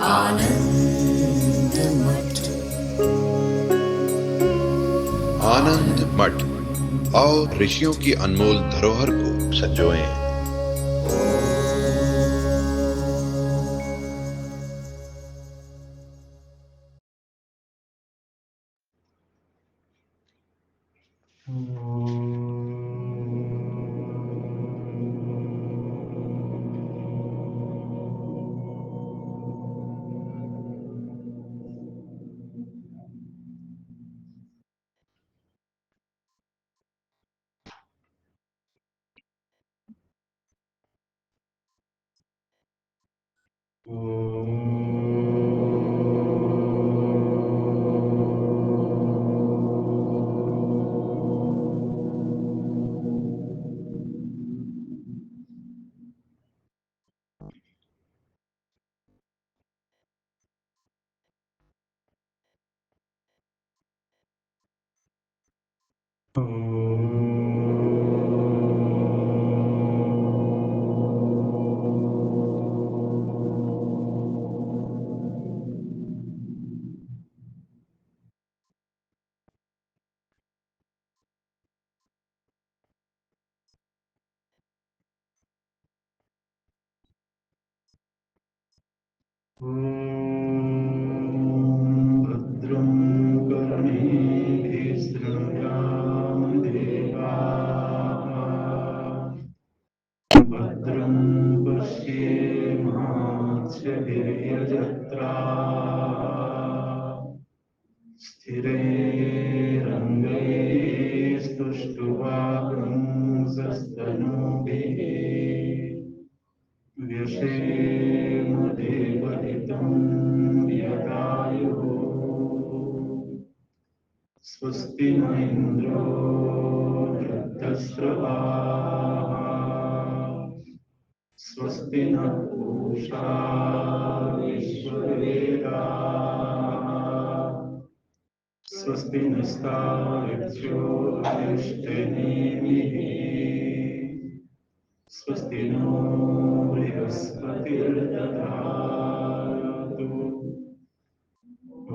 आनंद मठ। आनंद मठ और ऋषियों की अनमोल धरोहर को संजोएं। भद्रं कर्णेभिः शृणुयाम देवाः। भद्रं पश्येमाक्षभिर्यजत्राः। स्थिरैरङ्गैस्तुष्टुवागुंसस्तनूभिः व्यशेमदेवहितं यदायुः। स्वस्ति न इन्द्रो वृद्धश्रवाः। स्वस्ति नः पूषा विश्ववेदाः। स्वस्ति नस्तार्क्ष्यो अरिष्टनेमिः। स्वस्ति नो बृहस्पतिर्दधातु। ॐ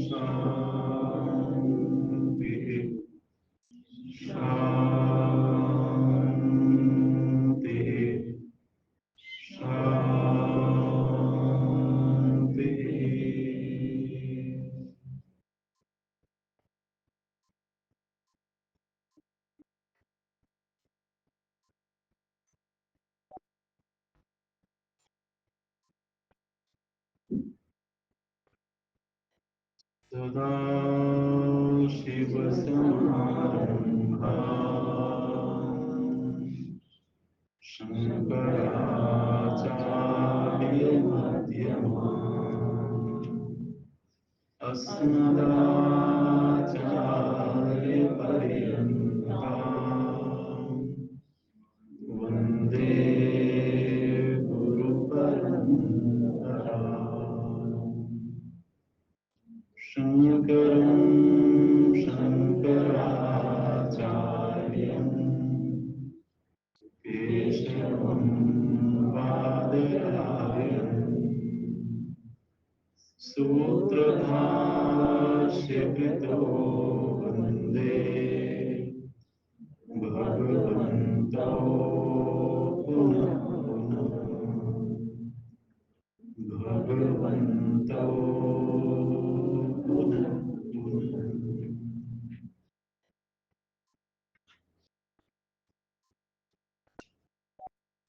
शान्तिः शान्तिः शान्तिः। सदाशिवसमारम्भाम् शङ्कराचार्यमध्यमाम् अस्मदाचार्यपर्यन्ताम् वन्दे गुरुपरम्पराम्। शङ्करं शङ्कराचार्यं केशवं बादरायणं सूत्रभाष्यकृतो वन्दे भगवन्तौ पुनः पुनः। भगवन्तौ पुनः पुनः।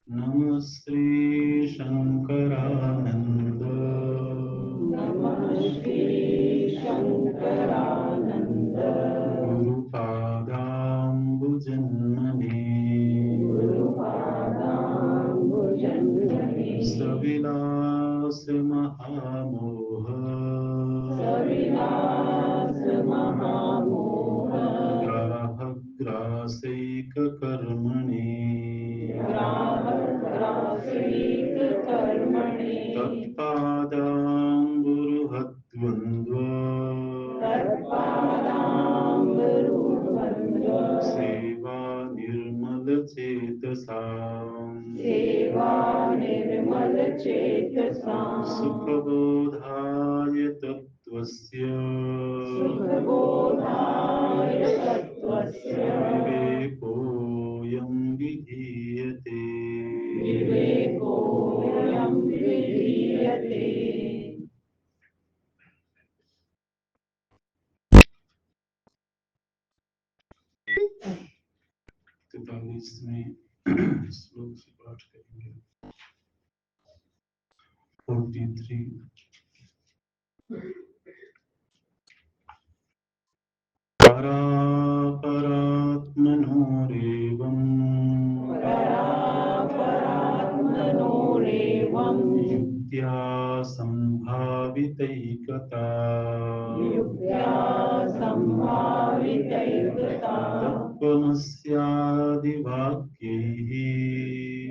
नमः श्रीशङ्करानन्द शङ्करानन्द गुरुपादाम्बुजन्मने गुरुपादाम्बुजन्मने सविलास महामोह सविलासमहामोह ग्राहग्रासैककर्मणे ग्राहग्रासैककर्मणे तत्पादाम्बुरुहद्वन्द्व तत्पादाम्बुरुहद्वन्द्व सेवा निर्मलचेतसाम् चेतसा सुखबोधाय तत्त्वस्य सुखबोधाय तत्त्वस्य विवेकोऽयं विधीयते विवेकोऽयं विधीयते। तैतालीसवें श्लोक से पाठ करेंगे। 43 परात्मनोरेवम् परापरात्मनोरेवं युक्त्या सम्भावितैकता युक्त्या सम्भावितैकता तत्त्वमस्यादिवाक्यैः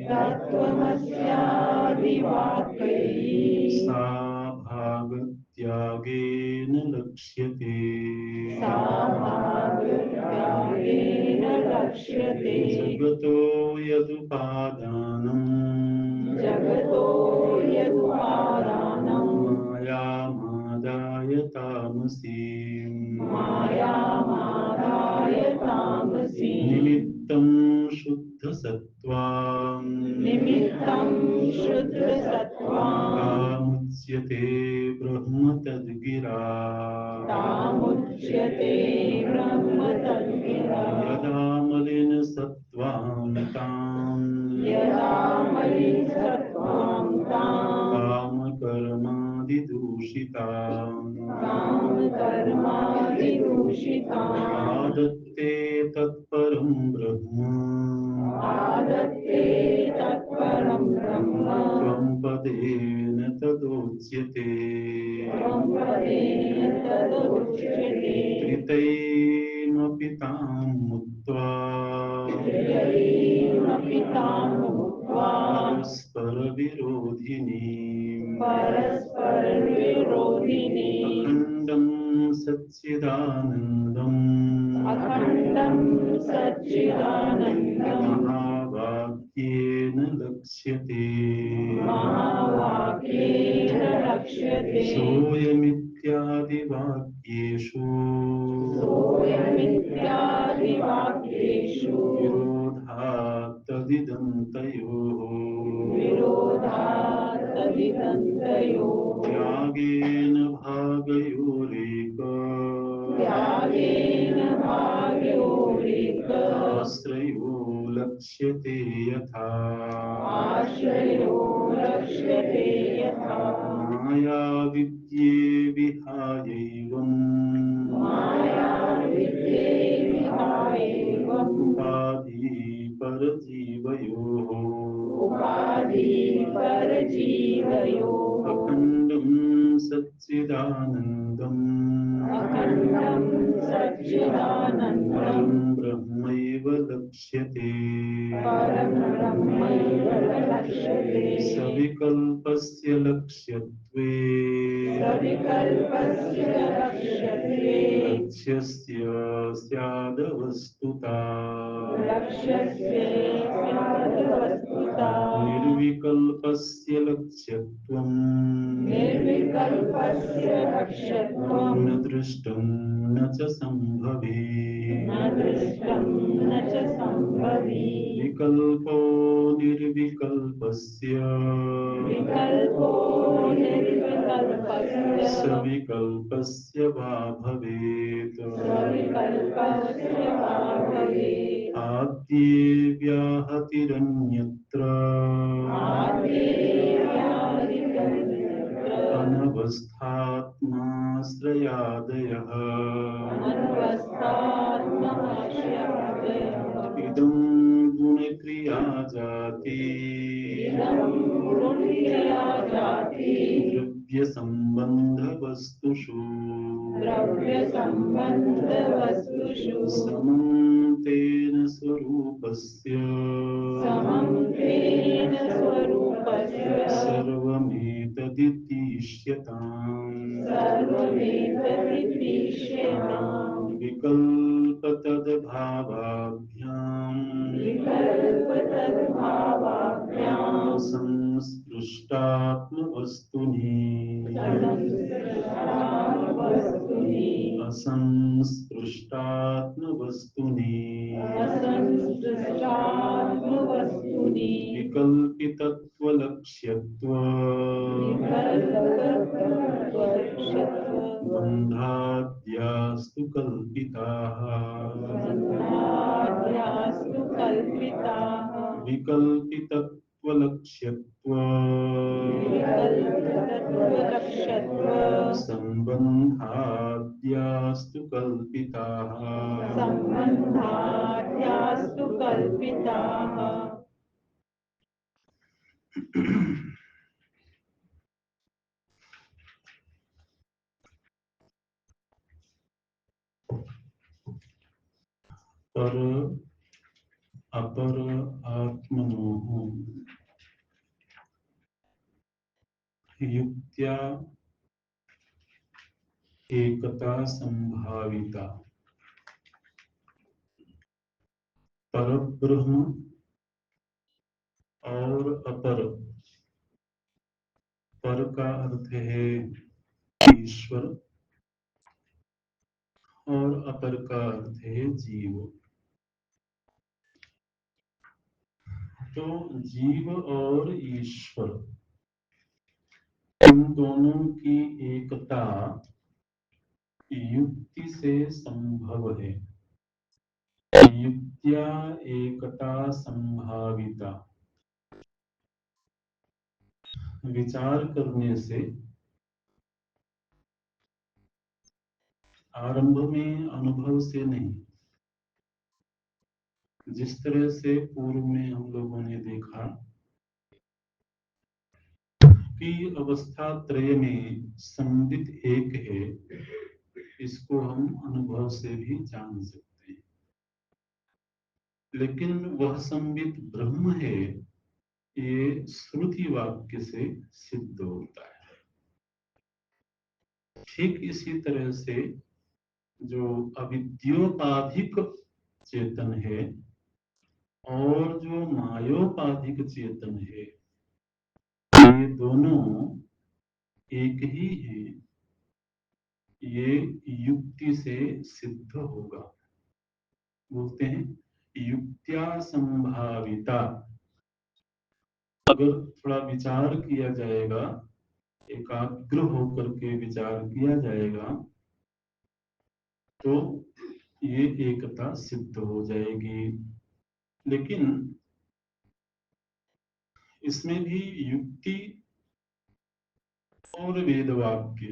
तत्त्वमस्यादिवाक्यैः सा भागत्यागेन लक्ष्यते सा भागत्यागेन लक्ष्यते। जगतो यदुपादानम् जगतो यदुपादानं मायामादाय तामसीम् मायामादाय तामसी निमित्तं शुद्धसत्त्वाम् निमित्तं शुद्धसत्त्वां तामुच्यते ब्रह्म तद्गिरा तामुच्यते ब्रह्म तद्गिरा। यदा मलिनसत्त्वां ताम् यदा मलिनसत्त्वां तां कामकर्मादिदूषिताम् कामकर्मादिदूषितां आदत्ते तत्परं ब्रह्म आदत्ते तत्परं ब्रह्म त्वं पदेन तदोच्यते त्वं पदेन तदुच्यते। त्रितैमपि तां मुक्त्वा त्रियैमपि तां भुक्त्वा परस्परविरोधिनीम् परस्परविरोधिनी अखण्डं सच्चिदानन्दम् अखण्डं सच्चिदानन्दं महावाक्येन लक्ष्यते महावाक्येन लक्ष्यते। सोऽयमित्यादिवाक्येषु सोऽयमित्यादिवाक्येषु विरोधात्तदिदन्तयोः विरोधात्तदिदन्तयोः त्यागेन भागयोरेक त्यागेन भागयोरेक आश्रयो लक्ष्यते यथा आश्रयो लक्ष्यते यथा मायाविद्ये विहायैवम् मायाविद्ये विहायैवम् उपाधि परजीवयोः उपाधि परजीवयोः अखण्डं सच्चिदानन्दम् अखण्डं सच्चिदानन्दं परं ब्रह्मैव लक्ष्यते परं ब्रह्मैव लक्ष्यते। सविकल्पस्य लक्ष्यत्वे सविकल्पस्य लक्ष्यत्वे लक्ष्यस्य स्यादवस्तुता लक्ष्यस्य स्यादवस्तुता निर्विकल्पस्य लक्ष्यत्वम् निर्विकल्पस्य लक्ष्यत्वं न दृष्टं न च सम्भवे न दृष्टं न च सम्भवी। विकल्पो निर्विकल्पस्य विकल्पो निर्विकल्पस्य सविकल्पस्य वा भवेत् सविकल्पस्य वा भवेत्। आद्ये व्याहतिरन्यत्र आद्येयादितन्त्र अनवस्थात्माश्रयादयः अनवस्थात्मनाश्रयादयः इदं गुणक्रिया जाति इदं गुणक्रिया जाति द्रव्यसम्बन्धवस्तुषु द्रव्यसम्बन्धवस्तुषु समं तेन स्वरूपस्य समं तेन स्वरूपस्य सर्वमेतदितिष्यताम् सर्वमेतदितिष्यताम् विकल्पतद्भावाभ्याम् विकल्पतद्भावाभ्याम् संस्पृष्ट असंस्पृष्टात्मवस्तुनि वस्तुनि असंस्पृष्टात्मवस्तुनि असंस्पृष्टात्मवस्तुनि विकल्पितत्वलक्ष्यत्व विकल्पतत्त्वलक्ष्यत्व बन्धाद्यास्तु कल्पिताः बन्धाद्यास्तु कल्पिताः विकल्पितत्वलक्ष्यत्व विकल्पतत्त्वलक्ष्यत्व सम्बन्धाद्यास्तु कल्पिताः सम्बन्धाद्यास्तु कल्पिताः पर अपर आत्मनोः युक्त्या एकता संभाविता परब्रह्म और अपर। पर का अर्थ है ईश्वर और अपर का अर्थ है जीव। तो जीव और ईश्वर इन दोनों की एकता युक्ति से संभव है। युक्त्या एकता संभाविता, विचार करने से, आरंभ में अनुभव से नहीं। जिस तरह से पूर्व में हम लोगों ने देखा कि अवस्था त्रय में संबित एक है, इसको हम अनुभव से भी जान सकते हैं। लेकिन वह संबित ब्रह्म है, ये श्रुति वाक्य से सिद्ध होता है। ठीक इसी तरह से जो अविद्योपाधिक चेतन है और जो मायोपाधिक चेतन है, ये दोनों एक ही हैं। ये युक्ति से सिद्ध होगा। बोलते हैं युक्त्या संभाविता। अगर थोड़ा विचार किया जाएगा, एकाग्र होकर के विचार किया जाएगा, तो ये एकता सिद्ध हो जाएगी। लेकिन इसमें भी युक्ति और वेद वाक्य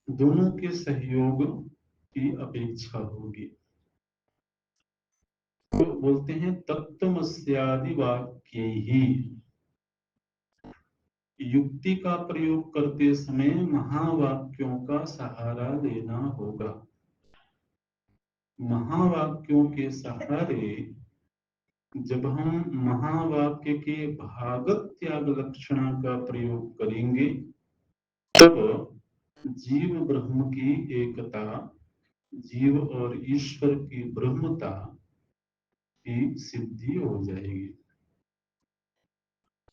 दोनों के सहयोग की अपेक्षा होगी। तो बोलते हैं तत्त्वमस्यादि वाक्य ही। युक्ति का प्रयोग करते समय महावाक्यों का सहारा लेना होगा। महावाक्यों के सहारे जब हम महावाक्य के भागत त्याग लक्षणा का प्रयोग करेंगे, तब जीव ब्रह्म की एकता, जीव और ईश्वर की ब्रह्मता की सिद्धि हो जाएगी।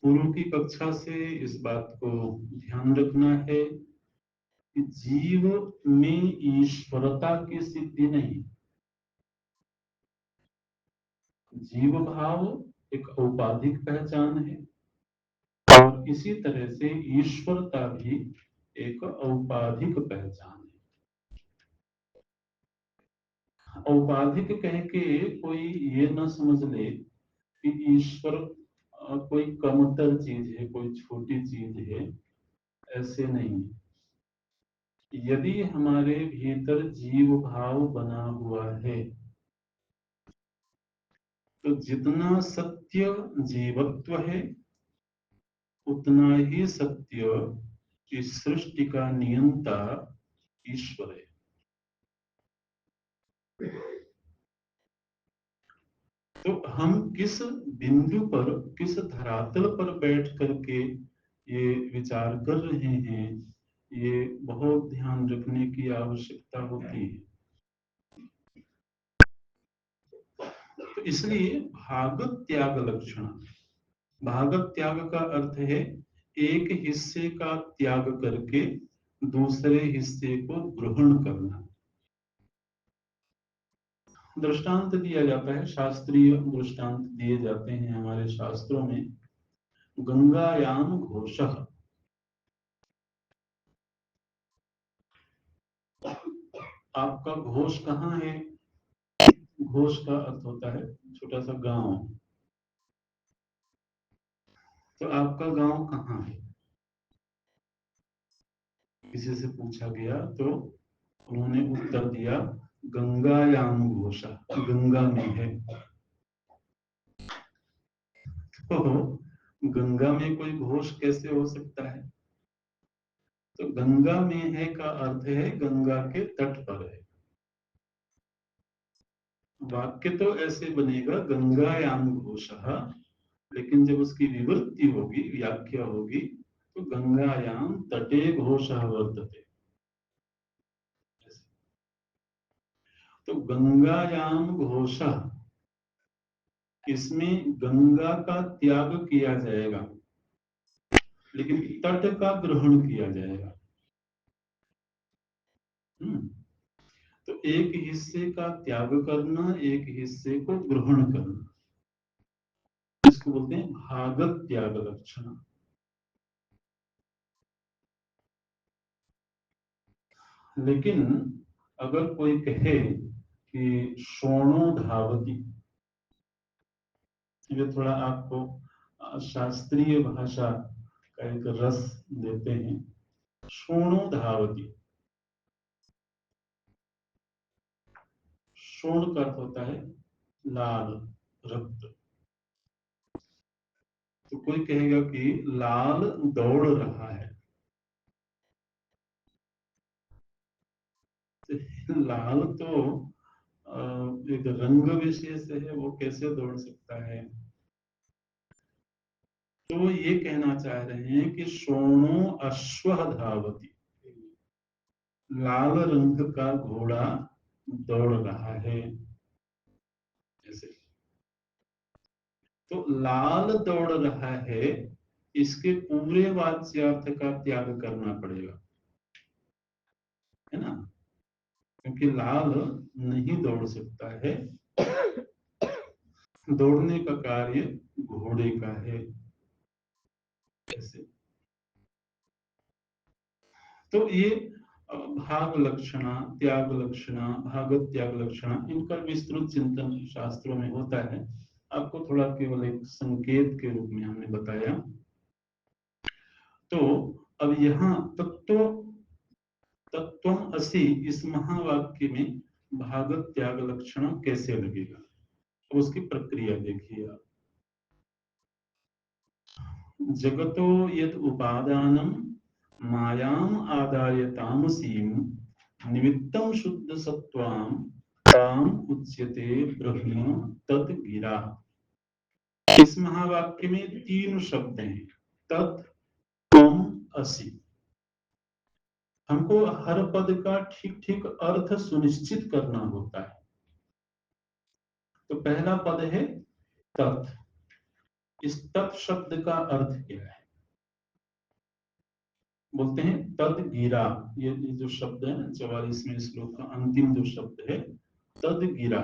पूर्व की कक्षा से इस बात को ध्यान रखना है कि जीव में ईश्वरता की सिद्धि नहीं। जीव भाव एक औपाधिक पहचान है और इसी तरह से ईश्वरता भी एक औपाधिक पहचान है। औपाधिक कह के कोई ये न समझ ले कि ईश्वर कोई कमतर चीज है, कोई छोटी चीज है, ऐसे नहीं। यदि हमारे भीतर जीव भाव बना हुआ है, तो जितना सत्य जीवत्व है, उतना ही सत्य इस सृष्टि का नियंता ईश्वर है। तो हम किस बिंदु पर, किस धरातल पर बैठ करके ये विचार कर रहे हैं, ये बहुत ध्यान रखने की आवश्यकता होती है। तो इसलिए भागत त्याग लक्षण, भागत त्याग का अर्थ है एक हिस्से का त्याग करके दूसरे हिस्से को ग्रहण करना। दृष्टांत दिया जाता है, शास्त्रीय दृष्टांत दिए जाते हैं हमारे शास्त्रों में। गंगायाम घोषः, आपका घोष कहाँ है? घोष का अर्थ होता है छोटा सा गांव। तो आपका गांव कहाँ है? किसी से पूछा गया तो उन्होंने उत्तर दिया गंगायाम घोषा, गंगा में है। तो गंगा में कोई घोष कैसे हो सकता है? तो गंगा में है का अर्थ है गंगा के तट पर है। वाक्य तो ऐसे बनेगा गंगायाम घोषः, लेकिन जब उसकी विवृत्ति होगी, व्याख्या होगी, तो गंगायाम तटे घोषः वर्तते। तो गंगायाम घोषः, इसमें गंगा का त्याग किया जाएगा लेकिन तट का ग्रहण किया जाएगा। तो एक हिस्से का त्याग करना, एक हिस्से को ग्रहण करना, इसको बोलते हैं भागत त्याग लक्षण। लेकिन अगर कोई कहे कि शोणो धावती, ये थोड़ा आपको शास्त्रीय भाषा का एक रस देते हैं। शोणो धावती, शोण का अर्थ होता है लाल, रक्त। तो कोई कहेगा कि लाल दौड़ रहा है, तो लाल तो एक रंग विशेष है, वो कैसे दौड़ सकता है? तो ये कहना चाह रहे हैं कि शोणो अश्व धावती, लाल रंग का घोड़ा दौड़ रहा है। ऐसे तो लाल दौड़ रहा है, इसके पूरे वाच्यार्थ का त्याग करना पड़ेगा, है ना? क्योंकि लाल नहीं दौड़ सकता है, दौड़ने का कार्य घोड़े का है। ऐसे तो ये भाग लक्षणा, त्याग लक्षणा, भागत त्याग लक्षणा, इनका विस्तृत चिंतन शास्त्रों में होता है। आपको थोड़ा केवल एक संकेत के रूप में हमने बताया। तो अब यहाँ तत्व तत्वम असि, इस महावाक्य में भागत त्याग लक्षण कैसे लगेगा, तो उसकी प्रक्रिया देखिए आप। जगतो यद उपादानम मायाम आदाय तामसीम निमित्तम शुद्ध सत्वाम ताम उच्यते ब्रह्म तद गिरा। इस महावाक्य में तीन शब्द हैं, तत्, त्वम, असि। हमको हर पद का ठीक ठीक अर्थ सुनिश्चित करना होता है। तो पहला पद है तत्। इस तत् शब्द का अर्थ क्या है? बोलते हैं तद गिरा। ये जो शब्द है 44वें श्लोक का अंतिम जो शब्द है तद गिरा।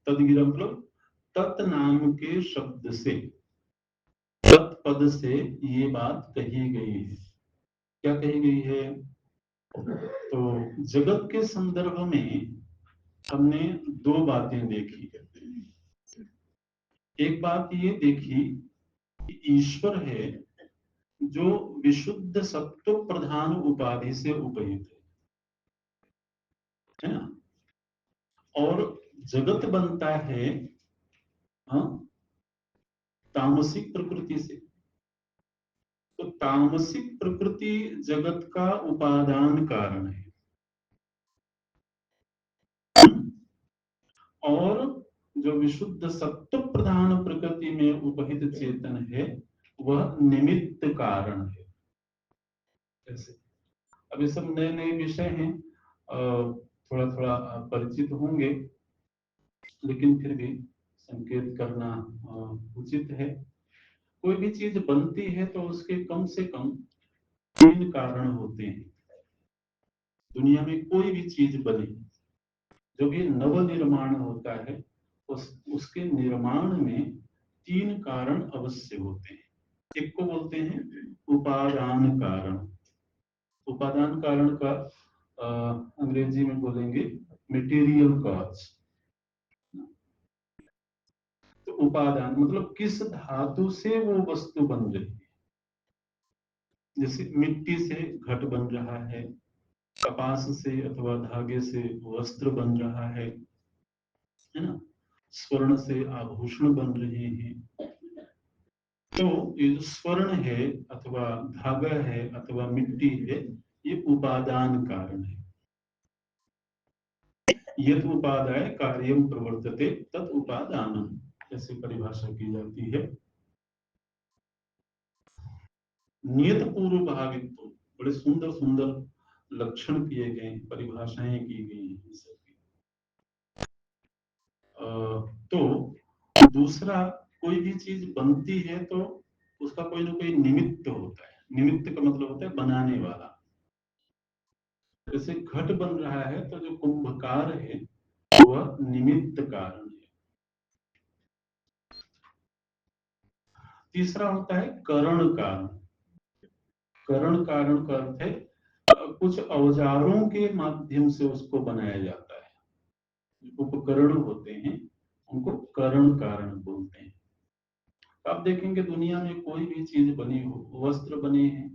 तद गिरा मतलब तत् नाम के शब्द से, तत्पद से ये बात कही गई है। क्या कही गई है? तो जगत के संदर्भ में हमने दो बातें देखी। एक बात ये देखी कि ईश्वर है जो विशुद्ध सत्व प्रधान उपाधि से उपहित है ना? और जगत बनता है तामसिक प्रकृति से। तो तामसिक प्रकृति जगत का उपादान कारण है, और जो विशुद्ध सत्व प्रधान प्रकृति में उपहित चेतन है वह निमित्त कारण है। ऐसे अब ये सब नए नए विषय हैं, थोड़ा थोड़ा परिचित होंगे, लेकिन फिर भी संकेत करना उचित है। कोई भी चीज बनती है तो उसके कम से कम 3 कारण होते हैं। दुनिया में कोई भी चीज बने, जो भी नव निर्माण होता है, उसके निर्माण में 3 कारण अवश्य होते हैं। एक को बोलते हैं उपादान कारण। उपादान कारण का अंग्रेजी में बोलेंगे मटेरियल कॉज। तो उपादान मतलब किस धातु से वो वस्तु बन रही है। जैसे मिट्टी से घट बन रहा है, कपास से अथवा धागे से वस्त्र बन रहा है ना, स्वर्ण से आभूषण बन रहे हैं। तो ये जो स्वर्ण है अथवा धागा है अथवा मिट्टी है, ये उपादान कारण है। यद उपादाय कार्यम प्रवर्तते तत् उपादानम, ऐसी परिभाषा की जाती है। नियत पूर्व भावित्व, बड़े सुंदर सुंदर लक्षण किए गए, परिभाषाएं की गई हैं सबकी। तो दूसरा, कोई भी चीज बनती है तो उसका कोई ना कोई निमित्त होता है। निमित्त का मतलब होता है बनाने वाला। जैसे घट बन रहा है तो जो कुंभकार है वह निमित्त कारण है। तीसरा होता है करण कारण। करण कारण का अर्थ है कुछ औजारों के माध्यम से उसको बनाया जाता है। उपकरण होते हैं उनको करण कारण बोलते हैं। आप देखेंगे दुनिया में कोई भी चीज बनी हो, वस्त्र बने हैं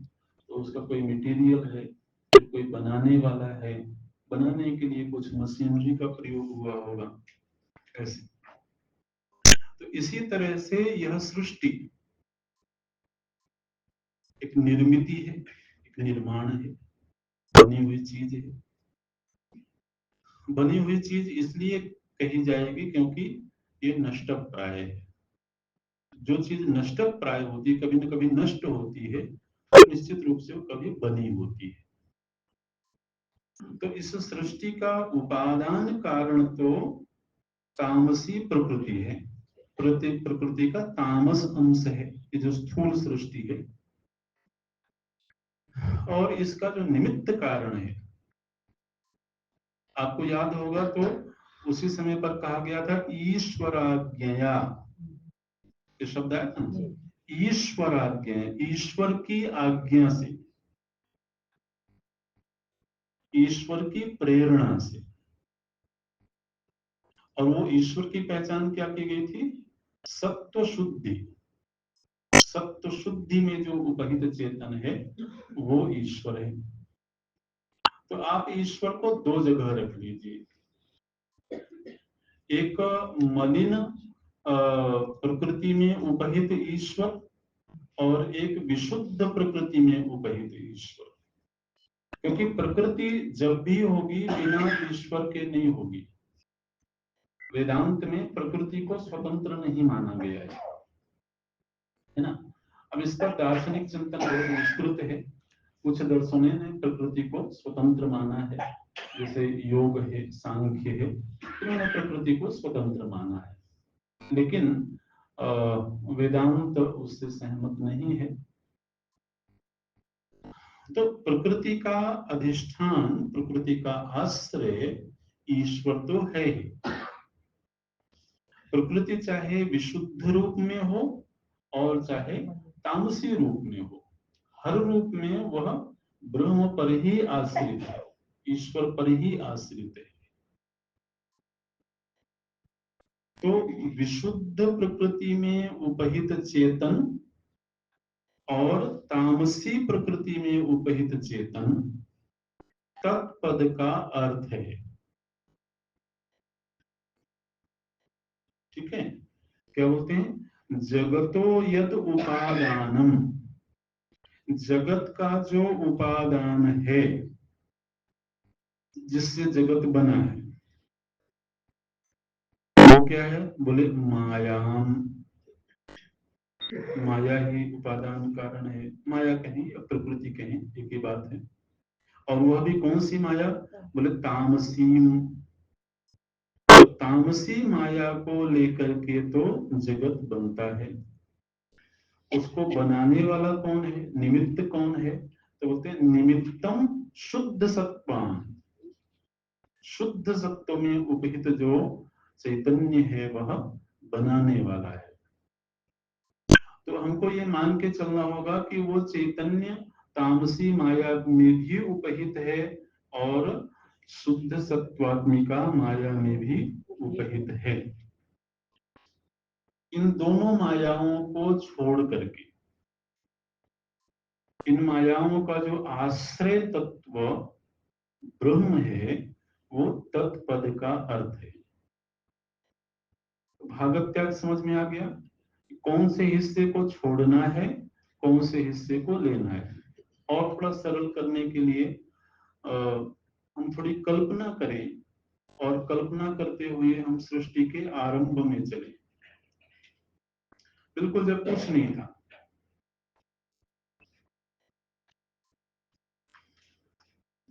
तो उसका कोई मटेरियल है, फिर कोई बनाने वाला है, बनाने के लिए कुछ मशीनरी का प्रयोग हुआ होगा, ऐसे। तो इसी तरह से यह सृष्टि एक निर्मिति है, एक निर्माण है, बनी हुई चीज है। बनी हुई चीज इसलिए कही जाएगी क्योंकि ये नष्ट प्राय है। जो चीज नष्ट प्राय होती है, कभी न कभी नष्ट होती है, तो निश्चित रूप से वो कभी बनी होती है। तो इस सृष्टि का उपादान कारण तो तामसी प्रकृति है, प्रकृति का तामस अंश है, ये जो स्थूल सृष्टि है। और इसका जो निमित्त कारण है, आपको याद होगा तो उसी समय पर कहा गया था ईश्वराज्ञया, ये शब्द आया था ना, ईश्वराज्ञा, ईश्वर की आज्ञा से, ईश्वर की प्रेरणा से। और वो ईश्वर की पहचान क्या की गई थी? सत्व शुद्धि। सत्व शुद्धि में जो उपहित चेतन है वो ईश्वर है। तो आप ईश्वर को 2 जगह रख लीजिए। एक मलिन प्रकृति में उपहित ईश्वर और एक विशुद्ध प्रकृति में उपहित ईश्वर। क्योंकि प्रकृति जब भी होगी बिना ईश्वर के नहीं होगी। वेदांत में प्रकृति को स्वतंत्र नहीं माना गया है ना। अब इसका दार्शनिक चिंतन बहुत विस्तृत है। कुछ दर्शनों ने प्रकृति को स्वतंत्र माना है, जैसे योग है, सांख्य है, इन्होंने प्रकृति को स्वतंत्र माना है। लेकिन वेदांत उससे सहमत नहीं है। तो प्रकृति का अधिष्ठान, प्रकृति का आश्रय ईश्वर तो है ही। प्रकृति चाहे विशुद्ध रूप में हो और चाहे तामसी रूप में हो, हर रूप में वह ब्रह्म पर ही आश्रित है, ईश्वर पर ही आश्रित है। तो विशुद्ध प्रकृति में उपहित चेतन और तामसी प्रकृति में उपहित चेतन, तत्पद का अर्थ है। ठीक है, क्या बोलते हैं? जगतो यद उपादानम, जगत का जो उपादान है, जिससे जगत बना है, वो क्या है? बोले मायाम। माया ही उपादान कारण है। माया कहें या प्रकृति कहें, एक ही बात है। और वह भी कौन सी माया? बोले तामसी। तो तामसी माया को लेकर के तो जगत बनता है। उसको बनाने वाला कौन है, निमित्त कौन है? तो बोलते हैं निमित्तम शुद्ध सत्वान, शुद्ध सत्व में उपहित जो चैतन्य है वह बनाने वाला है। तो हमको ये मान के चलना होगा कि वो चैतन्य तामसी माया में भी उपहित है और शुद्ध सत्वात्मिका माया में भी उपहित है। इन दोनों मायाओं को छोड़ करके, इन मायाओं का जो आश्रय तत्व ब्रह्म है, वो तत्पद का अर्थ है। भागवत त्याग समझ में आ गया? कौन से हिस्से को छोड़ना है, कौन से हिस्से को लेना है। और थोड़ा सरल करने के लिए हम थोड़ी कल्पना करें, और कल्पना करते हुए हम सृष्टि के आरंभ में चले। बिल्कुल जब कुछ नहीं था,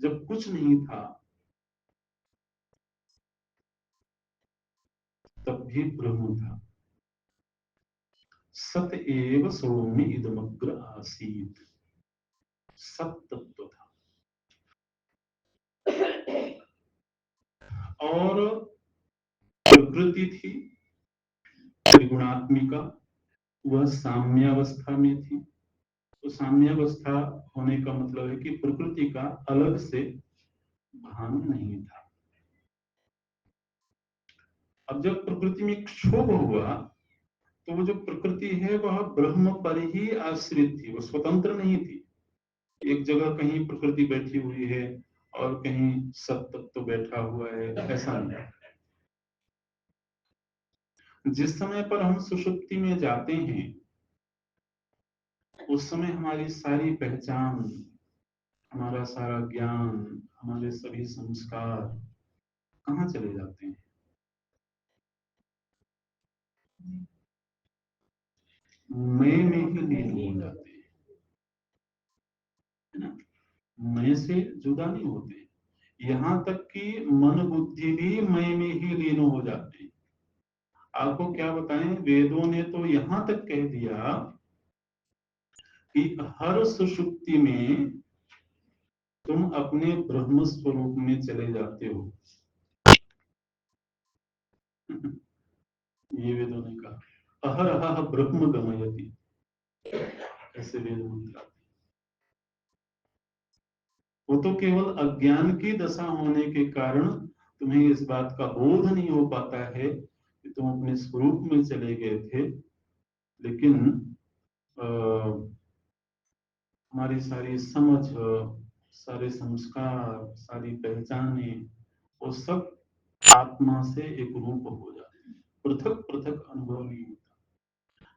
जब कुछ नहीं था तब भी ब्रह्म था। सत एव सौम्य इदमग्र आसीत, सत तत्व था। और प्रकृति थी त्रिगुणात्मिका, वह साम्यावस्था में थी। तो साम्यावस्था होने का मतलब है कि प्रकृति का अलग से भान नहीं था। अब जब प्रकृति में क्षोभ हुआ तो वो जो प्रकृति है वह ब्रह्म पर ही आश्रित थी, वो स्वतंत्र नहीं थी। एक जगह कहीं प्रकृति बैठी हुई है और कहीं सत्तत्व बैठा हुआ है, ऐसा नहीं। जिस समय पर हम सुषुप्ति में जाते हैं उस समय हमारी सारी पहचान, हमारा सारा ज्ञान, हमारे सभी संस्कार कहाँ चले जाते हैं? मैं में ही लीन हो जाते हैं, है ना? मैं से जुदा नहीं होते। यहाँ तक कि मन बुद्धि भी मैं में ही लीन हो जाते हैं। आपको क्या बताएं, वेदों ने तो यहाँ तक कह दिया कि हर सुषुप्ति में तुम अपने ब्रह्म स्वरूप में चले जाते हो। ये वेदों ने कहा, अहरह ब्रह्म गमयति, ऐसे वेद मंत्र। वो तो केवल अज्ञान की दशा होने के कारण तुम्हें इस बात का बोध नहीं हो पाता है कि तुम अपने स्वरूप में चले गए थे। लेकिन हमारी सारी समझ, सारे संस्कार, सारी पहचाने, वो सब आत्मा से एक रूप हो जाते हैं, पृथक पृथक अनुभव नहीं होता।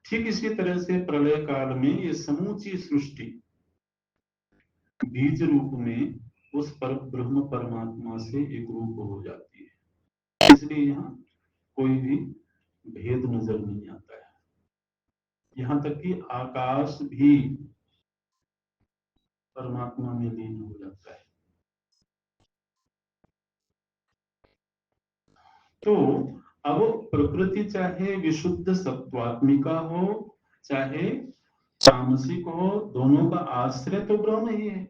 ठीक इसी तरह से प्रलय काल में ये समूची सृष्टि बीज रूप में उस पर ब्रह्म परमात्मा से एक रूप हो जाती है। इसलिए यहाँ कोई भी भेद नजर नहीं आता है। यहाँ तक कि आकाश भी परमात्मा में लीन हो जाता है। तो अब प्रकृति चाहे विशुद्ध सत्वात्मिका हो चाहे तामसिक हो, दोनों का आश्रय तो ब्रह्म ही है।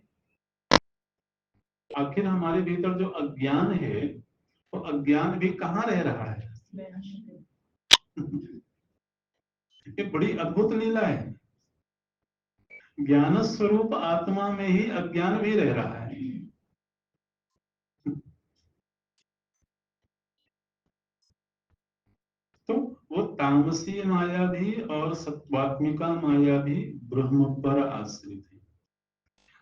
आखिर हमारे भीतर जो अज्ञान है, तो अज्ञान भी कहाँ रह रहा है? ये बड़ी अद्भुत लीला है। ज्ञान स्वरूप आत्मा में ही अज्ञान भी रह रहा है। तो वो तामसी माया भी और सत्वात्मिका माया भी ब्रह्म पर आश्रित है।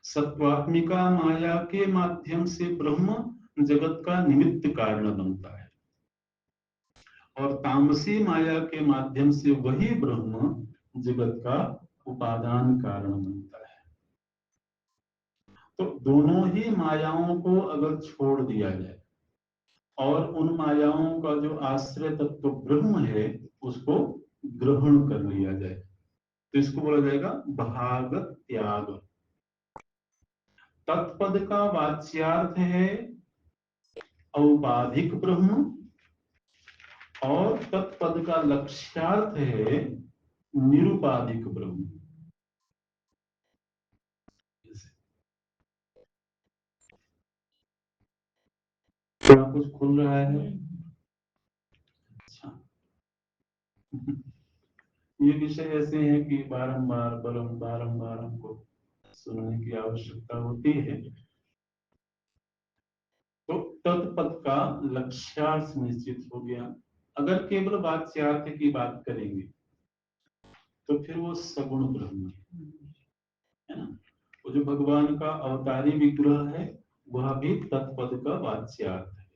सत्वात्मिका माया के माध्यम से ब्रह्म जगत का निमित्त कारण बनता है, और तामसी माया के माध्यम से वही ब्रह्म जगत का उपादान कारण बनता है। तो दोनों ही मायाओं को अगर छोड़ दिया जाए और उन मायाओं का जो आश्रय तत्व ब्रह्म है उसको ग्रहण कर लिया जाए, तो इसको बोला जाएगा भाग त्याग। तत्पद का वाच्यार्थ है औपाधिक ब्रह्म, और तत्पद का लक्ष्यार्थ है निरुपाधिक ब्रह्म। थोड़ा कुछ खुल रहा है। अच्छा ये विषय ऐसे हैं कि बारंबार बारंबार हमको सुनने की आवश्यकता होती है। तो तत्पद का लक्ष्यार्थ निश्चित हो गया। अगर केवल वाच्यार्थ की बात करेंगे तो फिर वो सगुण ब्रह्म है ना। वो जो भगवान का अवतारी विग्रह है वह भी तत्पद का वाच्यार्थ है।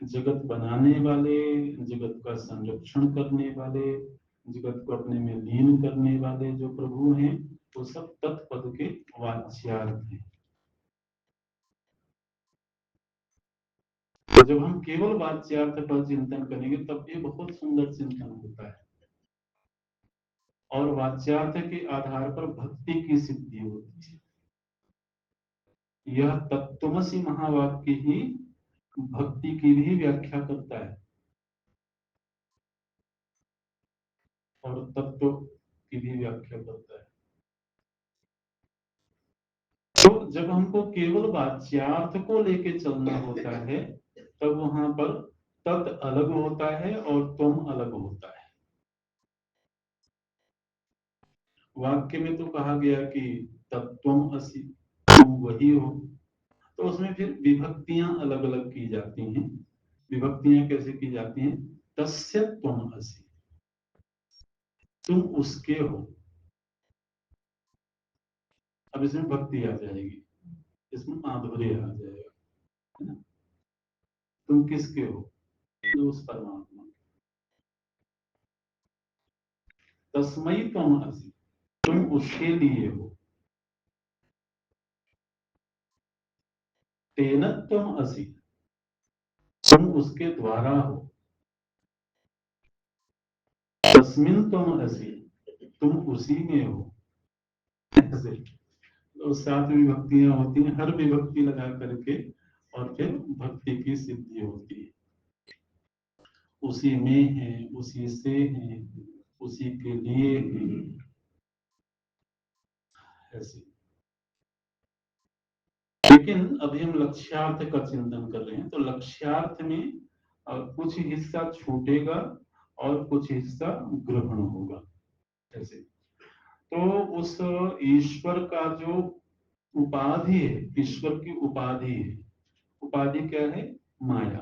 जगत बनाने वाले, जगत का संरक्षण करने वाले, जगत को अपने में लीन करने वाले जो प्रभु हैं वो सब तत्पद के वाच्यार्थ हैं। तो जब हम केवल वाच्यार्थ पर चिंतन करेंगे तब ये बहुत सुंदर चिंतन होता है और वाच्यार्थ के आधार पर भक्ति की सिद्धि होती है। यह तत्त्वमसि महावाक्य ही भक्ति की भी व्याख्या करता है और तत्व की भी व्याख्या करता है। तो जब हमको केवल वाच्यार्थ को लेके चलना होता है तब वहां पर तत् अलग होता है और तुम अलग होता है। वाक्य में तो कहा गया कि तत्त्वम असि, तुम वही हो, तो उसमें फिर विभक्तियां अलग अलग की जाती हैं। विभक्तियां कैसे की जाती हैं? तस्य त्वम असि, तुम उसके हो। अब इसमें भक्ति आ जाएगी, इसमें माधुर्य आ जाएगा, है ना। तुम किसके हो? तो उस परमात्मा। तस्मै त्वम असि, तुम उसके लिए हो। तेन त्वम असि, तुम उसके द्वारा हो। तस्मिन् त्वम असि, तुम उसी में हो। ऐसे तो 7 विभक्तियां होती हैं, हर विभक्ति लगा करके और फिर भक्ति की सिद्धि होती है। उसी में है, उसी से है, उसी के लिए है, ऐसे। लेकिन अभी हम लक्ष्यार्थ का चिंतन कर रहे हैं, तो लक्ष्यार्थ में कुछ हिस्सा छूटेगा और कुछ हिस्सा ग्रहण होगा, ऐसे। तो उस ईश्वर का जो उपाधि है, ईश्वर की उपाधि है, उपाधि क्या है? माया।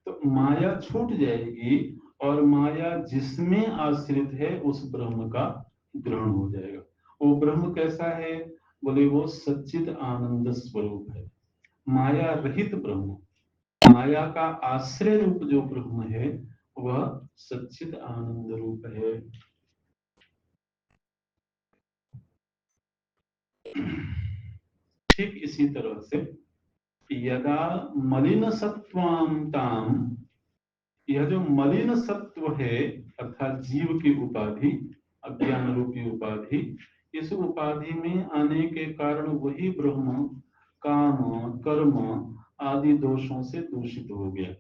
तो माया छूट जाएगी और माया जिसमें आश्रित है उस ब्रह्म का ग्रहण हो जाएगा। वो ब्रह्म कैसा है? बोले वो सच्चिद आनंद स्वरूप है, माया रहित ब्रह्म। माया का आश्रय रूप जो ब्रह्म है वह सच्चिद आनंद रूप है। ठीक इसी तरह से यदा मलिन सत्वांताम, यह जो मलिन सत्व है अर्थात जीव की उपाधि, अज्ञान रूपी उपाधि, इस उपाधि में आने के कारण वही ब्रह्म काम कर्म आदि दोषों से दूषित हो गया।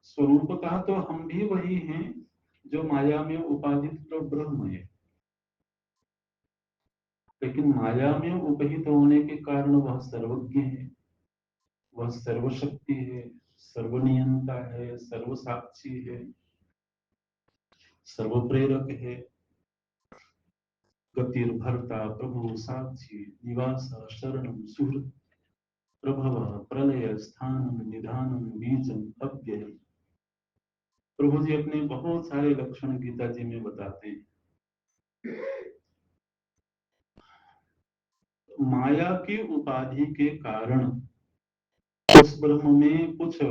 स्वरूपतः तो हम भी वही हैं जो माया में उपाधित तो ब्रह्म है, लेकिन माया में उपहित होने के कारण वह सर्वज्ञ है, वह सर्वशक्ति है, सर्वनियंता है, सर्वसाक्षी है, सर्वप्रेरक है। गतिर्भर्ता प्रभु साक्षी निवास शरणम सुहृद प्रभव प्रलय स्थानम निधानम बीजम अव्ययम। प्रभु जी अपने बहुत सारे लक्षण गीता जी में बताते हैं। माया की उपाधि के कारण उस ब्रह्म में कुछ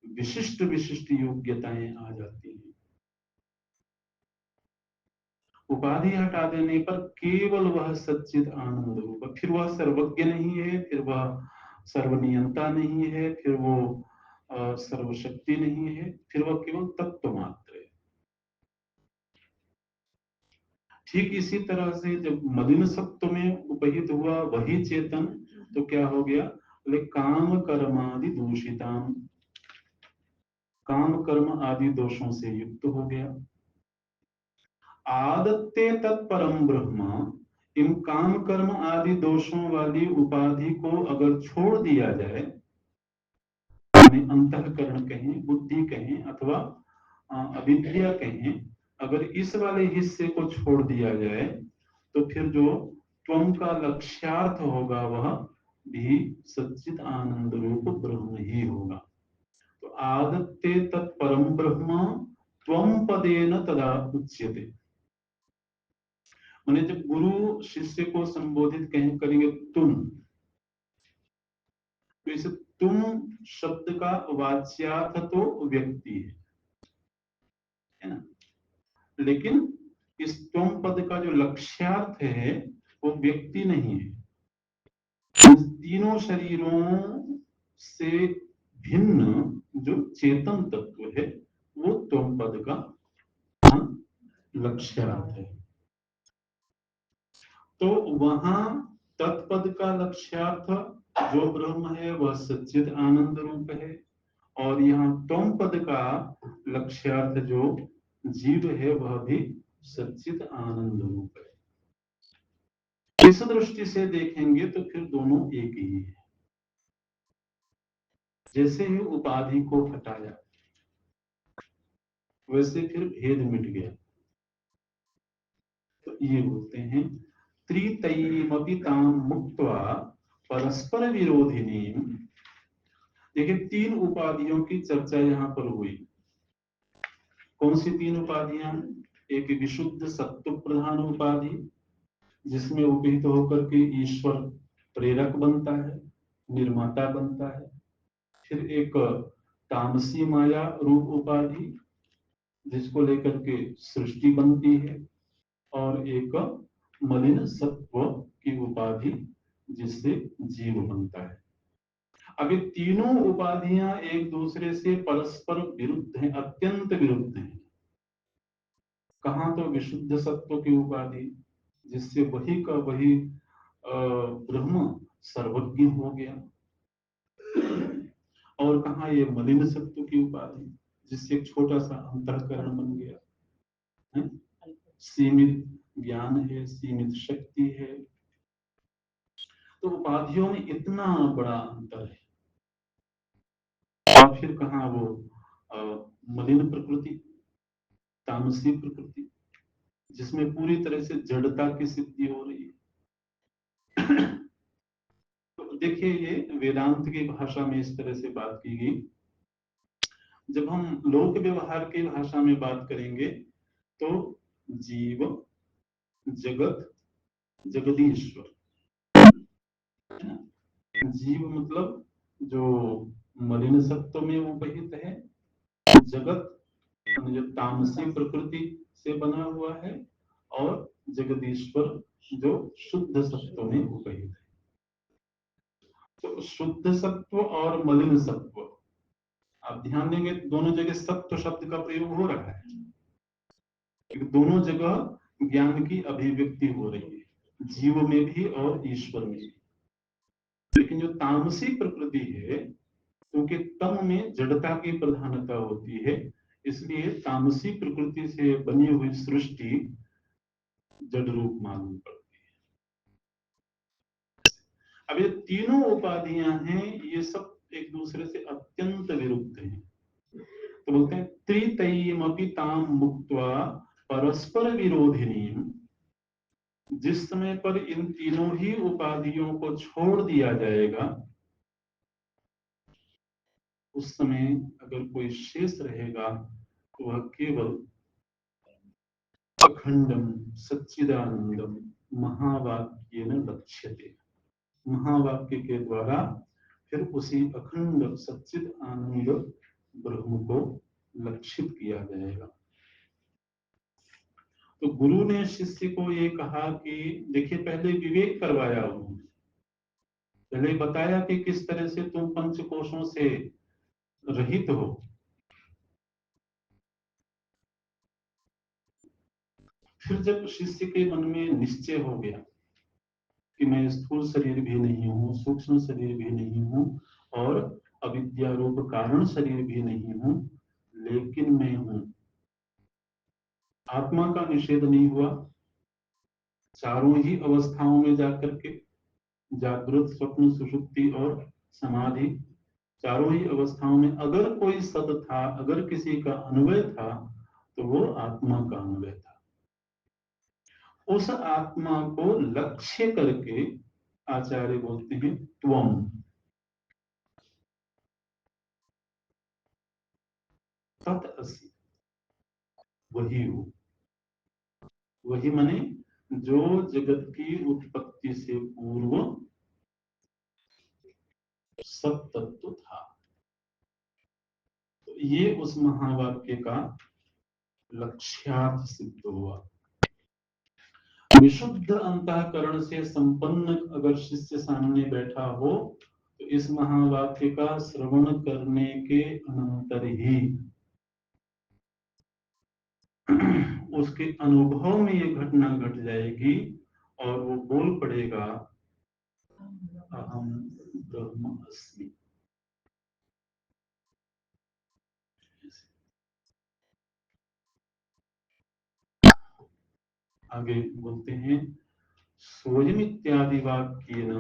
विशिष्ट विशिष्ट योग्यताएं आ जाती हैं। उपाधि हटा देने पर केवल वह सच्चिद आनंद रूप, फिर वह सर्वज्ञ नहीं है, फिर वह सर्वनियंता नहीं है, फिर वो सर्वशक्ति नहीं है, फिर वह केवल तत्व मात्र है। ठीक इसी तरह से जब मलिन सत्व में उपहित हुआ वही चेतन, तो क्या हो गया? बोले काम कर्मादि दूषिताम, काम कर्म आदि दोषों से युक्त हो गया। आदत्ते तत्परम ब्रह्म, इन काम कर्म आदि दोषों वाली उपाधि को अगर छोड़ दिया जाए, यानी अंतःकरण कहें, बुद्धि कहें अथवा अविद्या कहें, अगर इस वाले हिस्से को छोड़ दिया जाए तो फिर जो त्वम का लक्ष्यार्थ होगा वह भी सच्चित आनंद रूप ब्रह्म ही होगा। तो आदत्ते तत्परम ब्रह्म त्वम पदेन तदा उच्यते। माने जब गुरु शिष्य को संबोधित करेंगे तुम, तो इस तुम शब्द का वाच्यार्थ तो व्यक्ति है ना, लेकिन इस त्वम पद का जो लक्ष्यार्थ है वो व्यक्ति नहीं है। इन तीनों शरीरों से भिन्न जो चेतन तत्व है वो त्वम पद का लक्ष्यार्थ है। तो वहां तत्पद का लक्ष्यार्थ जो ब्रह्म है वह सच्चिद आनंद रूप है, और यहाँ त्वम पद का लक्ष्यार्थ जो जीव है वह भी सच्चिद आनंद रूप है। इस दृष्टि से देखेंगे तो फिर दोनों एक ही है। जैसे ही उपाधि को हटाया वैसे फिर भेद मिट गया। तो ये बोलते हैं त्रितयीमपि ताम मुक्त्वा परस्पर विरोधिनी। देखिए तीन उपाधियों की चर्चा यहाँ पर हुई। कौन सी तीन उपाधियां? एक विशुद्ध सत्व प्रधान उपाधि जिसमें उपहित होकर के ईश्वर प्रेरक बनता है, निर्माता बनता है। फिर एक तामसी माया रूप उपाधि जिसको लेकर के सृष्टि बनती है, और एक मलिन सत्व की उपाधि जिससे जीव बनता है। अब ये तीनों उपाधियां एक दूसरे से परस्पर विरुद्ध हैं, अत्यंत विरुद्ध हैं। कहाँ तो विशुद्ध सत्व की उपाधि जिससे वही का वही ब्रह्म सर्वज्ञ हो गया, और कहाँ ये मलिन सत्व की उपाधि जिससे एक छोटा सा अंतःकरण बन गया है? सीमित ज्ञान है, सीमित शक्ति है। तो उपाधियों में इतना बड़ा अंतर है। और फिर कहाँ वो मलिन प्रकृति, तामसी प्रकृति जिसमें पूरी तरह से जड़ता की सिद्धि हो रही है। तो देखिए ये वेदांत की भाषा में इस तरह से बात की गई। जब हम लोक व्यवहार की भाषा में बात करेंगे तो जीव, जगत, जगदीश्वर। जीव मतलब जो मलिन सत्व में उपहित है, जगत जो तामसी प्रकृति से बना हुआ है, और जगदीश्वर जो शुद्ध सत्व में उपहित है। तो शुद्ध सत्व और मलिन सत्व, आप ध्यान देंगे दोनों जगह सत्व शब्द का प्रयोग हो रहा है, दोनों जगह ज्ञान की अभिव्यक्ति हो रही है, जीव में भी और ईश्वर में भी। लेकिन जो तामसी प्रकृति है, क्योंकि तम में जड़ता की प्रधानता होती है, इसलिए तामसी प्रकृति से बनी हुई सृष्टि जड़ रूप मालूम पड़ती है। अब ये तीनों उपाधियां हैं, ये सब एक दूसरे से अत्यंत विरुद्ध हैं। तो बोलते हैं त्रितयीमपि ताम मुक्त्वा परस्पर विरोधिनी। जिस समय पर इन तीनों ही उपाधियों को छोड़ दिया जाएगा, उस समय अगर कोई शेष रहेगा तो वह केवल अखंडम सच्चिदानंदम महावाक्येन लक्ष्यते। महावाक्य के द्वारा फिर उसी अखंड सच्चिद आनंद ब्रह्म को लक्षित किया जाएगा। तो गुरु ने शिष्य को ये कहा कि देखिए, पहले विवेक करवाया उन्होंने, पहले बताया कि किस तरह से तुम पंचकोशों से रहित हो। फिर जब शिष्य के मन में निश्चय हो गया कि मैं स्थूल शरीर भी नहीं हूँ, सूक्ष्म शरीर भी नहीं हूँ, और अविद्या रूप कारण शरीर भी नहीं हूँ, लेकिन मैं हूँ, आत्मा का निषेध नहीं हुआ, चारों ही अवस्थाओं में जाकर के, जागृत, स्वप्न, सुषुप्ति और समाधि, चारों ही अवस्थाओं में अगर कोई सत था, अगर किसी का अन्वय था, तो वो आत्मा का अन्वय था। उस आत्मा को लक्ष्य करके आचार्य बोलते हैं त्वम। तत् असि, वही हो। वही माने जो जगत की उत्पत्ति से पूर्व सब तत्व था। तो ये उस महावाक्य का लक्ष्यार्थ सिद्ध हुआ। विशुद्ध अंतःकरण से संपन्न अगर शिष्य सामने बैठा हो, तो इस महावाक्य का श्रवण करने के अनंतर ही उसके अनुभव में ये घटना घट जाएगी और वो बोल पड़ेगा अहम ब्रह्म अस्मि। आगे बोलते हैं, स्वयं इत्यादि वाक्येन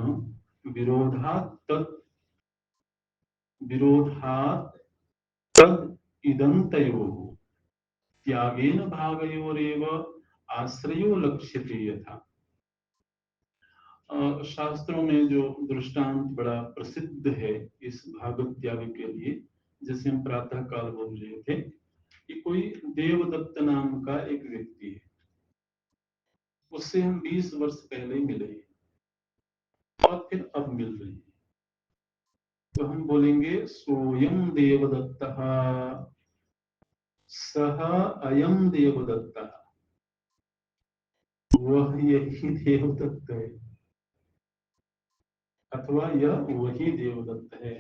विरोधात् तत् विरोधात् तद इदन्तयोः त्यागेन भागयोरेव आश्रयो लक्ष्यते। यथा शास्त्रों में जो दृष्टांत बड़ा प्रसिद्ध है इस भागवत त्याग के लिए, जैसे हम प्रातः काल बोल रहे थे कि कोई देवदत्त नाम का एक व्यक्ति है, उससे हम 20 वर्ष पहले मिले और फिर अब मिल रहे हैं, तो हम बोलेंगे सोयम देवदत्तः सह अयम देवदत्तः, वह यही देवदत्त है, अथवा यह वही देवदत्त है।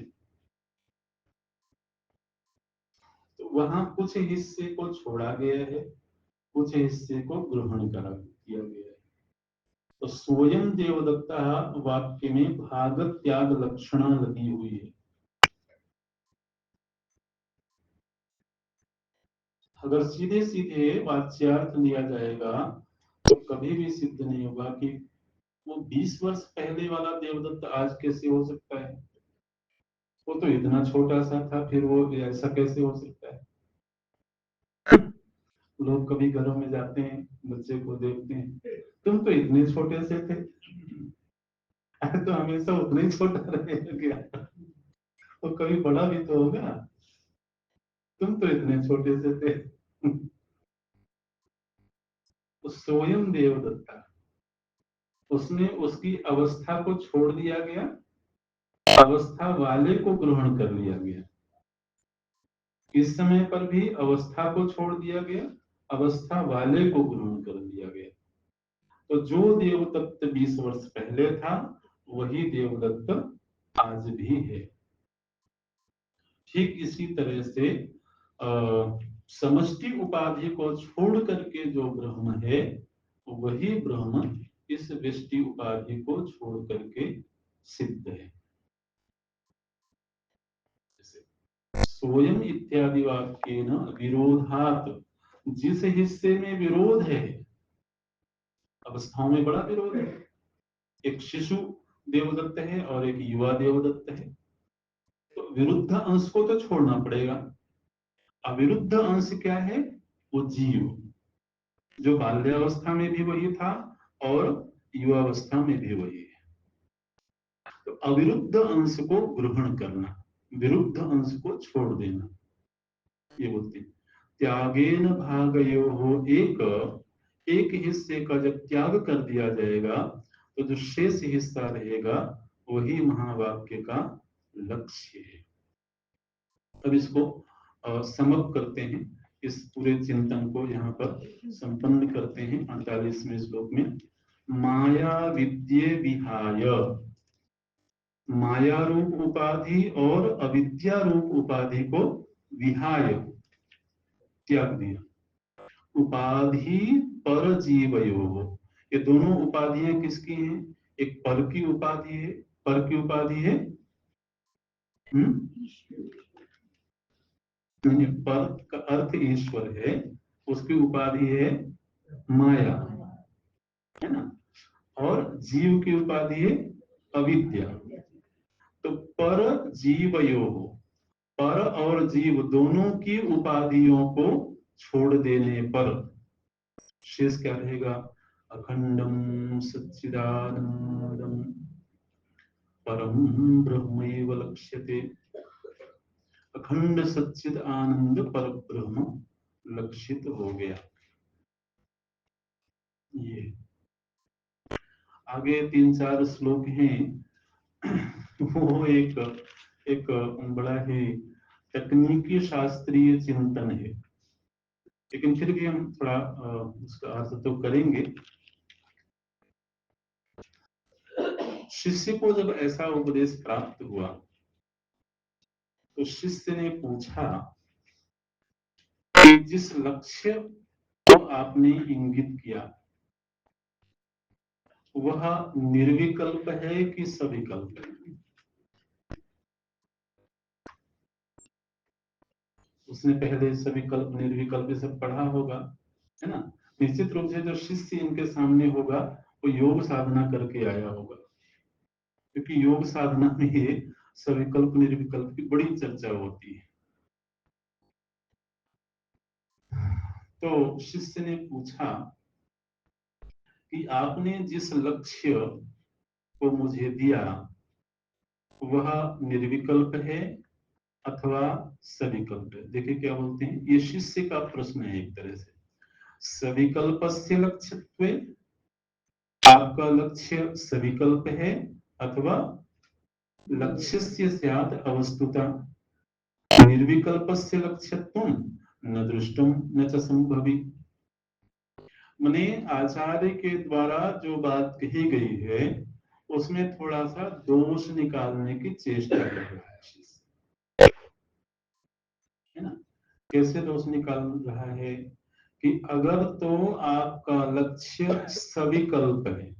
तो वहां कुछ हिस्से को छोड़ा गया है, कुछ हिस्से को ग्रहण करा किया गया है। तो स्वयं देवदत्ता वाक्य में भाग त्याग लक्षणा लगी हुई है। अगर सीधे सीधे वाच्यार्थ लिया जाएगा तो कभी भी सिद्ध नहीं होगा कि वो 20 वर्ष पहले वाला देवदत्त आज कैसे हो सकता है। वो तो इतना छोटा सा था, फिर वो ऐसा कैसे हो सकता है। लोग कभी घरों में जाते हैं, बच्चे को देखते हैं, तुम तो इतने छोटे से थे, तो हमेशा उतना ही छोटा रहेगा क्या, वो कभी बड़ा भी तो होगा, तुम तो इतने छोटे से थे। तो स्वयं देवदत्ता, उसने उसकी अवस्था को छोड़ दिया गया, अवस्था वाले को ग्रहण कर लिया गया। इस समय पर भी अवस्था को छोड़ दिया गया, अवस्था वाले को ग्रहण कर लिया गया। तो जो देवदत्त 20 वर्ष पहले था, वही देवदत्त आज भी है। ठीक इसी तरह से समष्टि उपाधि को छोड़ करके जो ब्रह्म है, वही ब्रह्म इस व्यष्टि उपाधि को छोड़ करके सिद्ध है। स्वयं इत्यादि वाक्येन विरोधात्, जिस हिस्से में विरोध है, अवस्थाओं में बड़ा विरोध है, एक शिशु देवदत्त है और एक युवा देवदत्त है, तो विरुद्ध अंश को तो छोड़ना पड़ेगा। अविरुद्ध अंश क्या है, वो जीव, जो बाल्यावस्था में भी वही था और युवावस्था में भी वही है। तो अविरुद्ध अंश को ग्रहण करना, विरुद्ध अंश को छोड़ देना, ये बोलते हैं। त्यागेन भागयोः, एक हिस्से का जब त्याग कर दिया जाएगा तो जो शेष हिस्सा रहेगा वही महावाक्य का लक्ष्य है। अब इसको समअप करते हैं, इस पूरे चिंतन को यहाँ पर संपन्न करते हैं 48वें श्लोक में। माया विद्ये विहाय, माया रूप उपाधि और अविद्या रूप उपाधि को विहाय, त्याग दिया। उपाधि पर जीवयो, ये दोनों उपाधियां किसकी हैं, एक पर की उपाधि है, पर की उपाधि है पर का अर्थ ईश्वर है, उसकी उपाधि है माया, है ना। और जीव की उपाधि है अविद्या। तो पर जीवयो, पर और जीव दोनों की उपाधियों को छोड़ देने पर शेष क्या रहेगा? अखंडम सच्चिदानंदम परम ब्रह्मैव लक्ष्यते। अखंड सच्चिद आनंद पर ब्रह्म लक्षित हो गया। ये आगे 3-4 श्लोक हैं वो एक एक बड़ा ही तकनीकी शास्त्रीय चिंतन है, लेकिन फिर भी हम थोड़ा उसका अर्थ तो करेंगे। शिष्य को जब ऐसा उपदेश प्राप्त हुआ तो शिष्य ने पूछा कि जिस लक्ष्य को आपने इंगित किया वह निर्विकल्प है कि सविकल्प है? उसने पहले सविकल्प निर्विकल्प सब पढ़ा होगा, है ना। निश्चित रूप से जो शिष्य इनके सामने होगा वो योग साधना करके आया होगा, क्योंकि योग साधना में ये सविकल्प निर्विकल्प की बड़ी चर्चा होती है। तो शिष्य ने पूछा कि आपने जिस लक्ष्य को मुझे दिया वह निर्विकल्प है अथवा सविकल्प है? देखिए क्या बोलते हैं, ये शिष्य का प्रश्न है एक तरह से। सविकल्पस्य लक्ष्यत्वे, आपका लक्ष्य सविकल्प है अथवा लक्ष्यस्य स्यात् अवस्तुता निर्विकल्पस्य लक्ष्यत्वं न दृष्टुम न च संभवी। माने आचार्य के द्वारा जो बात कही गई है उसमें थोड़ा सा दोष निकालने की चेष्टा कर रहा है शिष्य, है ना। कैसे दोष निकाल रहा है कि अगर तो आपका लक्ष्य सविकल्प है,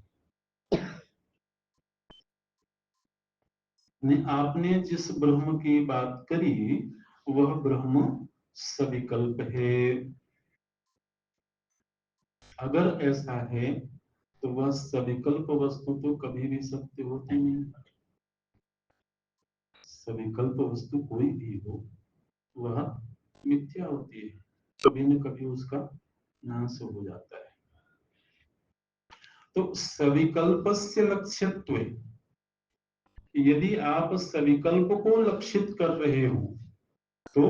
ने आपने जिस ब्रह्म की बात करी वह ब्रह्म सविकल्प है, अगर ऐसा है तो वह सविकल्प वस्तु तो कभी भी सत्य होती नहीं। सविकल्प वस्तु कोई भी हो वह मिथ्या होती है, कभी न कभी उसका नाश हो जाता है। तो सविकल्पस्य लक्ष्यत्व, यदि आप सविकल्प को लक्षित कर रहे हो तो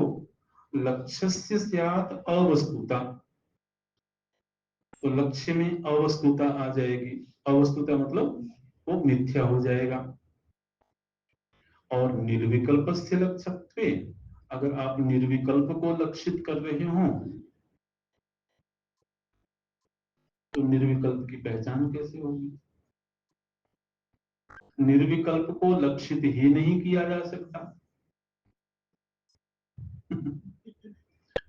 लक्ष्यस्य स्यात् अवस्तुता, तो लक्ष्य में अवस्तुता आ जाएगी। अवस्तुता मतलब वो मिथ्या हो जाएगा। और निर्विकल्पस्य लक्ष्यत्वे, अगर आप निर्विकल्प को लक्षित कर रहे हो तो निर्विकल्प की पहचान कैसे होगी? निर्विकल्प को लक्षित ही नहीं किया जा सकता।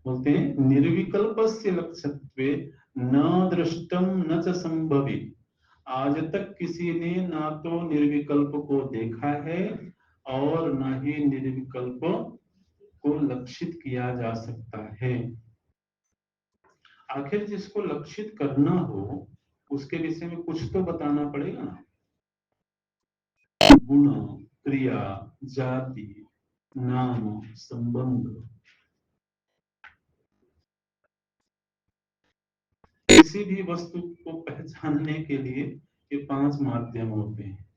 बोलते हैं निर्विकल्पस्य लक्ष्यत्वे न दृष्टम न च संभवी। आज तक किसी ने ना तो निर्विकल्प को देखा है और न ही निर्विकल्प को लक्षित किया जा सकता है। आखिर जिसको लक्षित करना हो उसके विषय में कुछ तो बताना पड़ेगा ना। गुण, क्रिया, जाति, नाम, संबंध, किसी भी वस्तु को पहचानने के लिए ये 5 माध्यम होते हैं।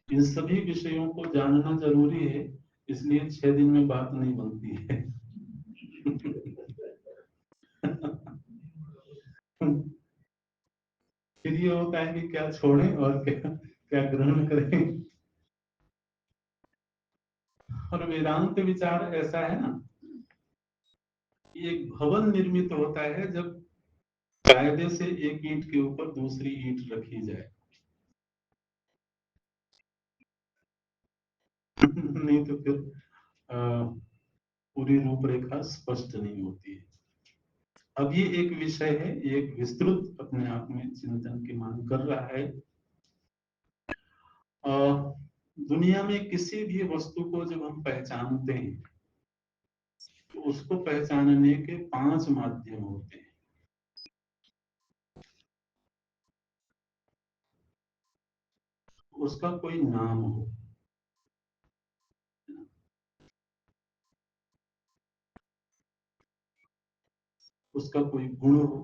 इन सभी विषयों को जानना जरूरी है, इसलिए 6 दिन में बात नहीं बनती है। फिर ये होता है कि क्या छोड़ें और क्या क्या ग्रहण करें। और वेदांत विचार ऐसा है ना, एक भवन निर्मित होता है जब कायदे से एक ईंट के ऊपर दूसरी ईंट रखी जाए। नहीं तो फिर पूरी रूपरेखा स्पष्ट नहीं होती है। अब ये एक विषय है, ये एक विस्तृत अपने आप में चिंतन की मांग कर रहा है। दुनिया में किसी भी वस्तु को जब हम पहचानते हैं तो उसको पहचानने के 5 माध्यम होते हैं। उसका कोई नाम हो, उसका कोई गुण हो,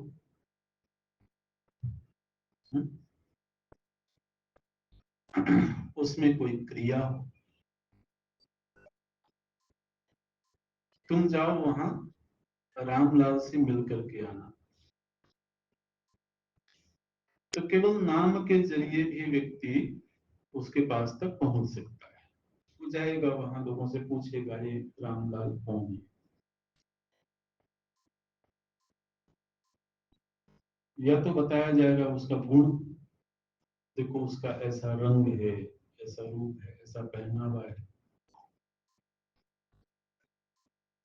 उसमें कोई क्रिया हो। तुम जाओ वहां रामलाल से मिल करके आना, तो केवल नाम के जरिए भी व्यक्ति उसके पास तक पहुंच सकता है। वो जाएगा वहां, लोगों से पूछेगा ये रामलाल कौन है, या तो बताया जाएगा उसका गुण, देखो उसका ऐसा रंग है, ऐसा रूप है, ऐसा पहनावा है,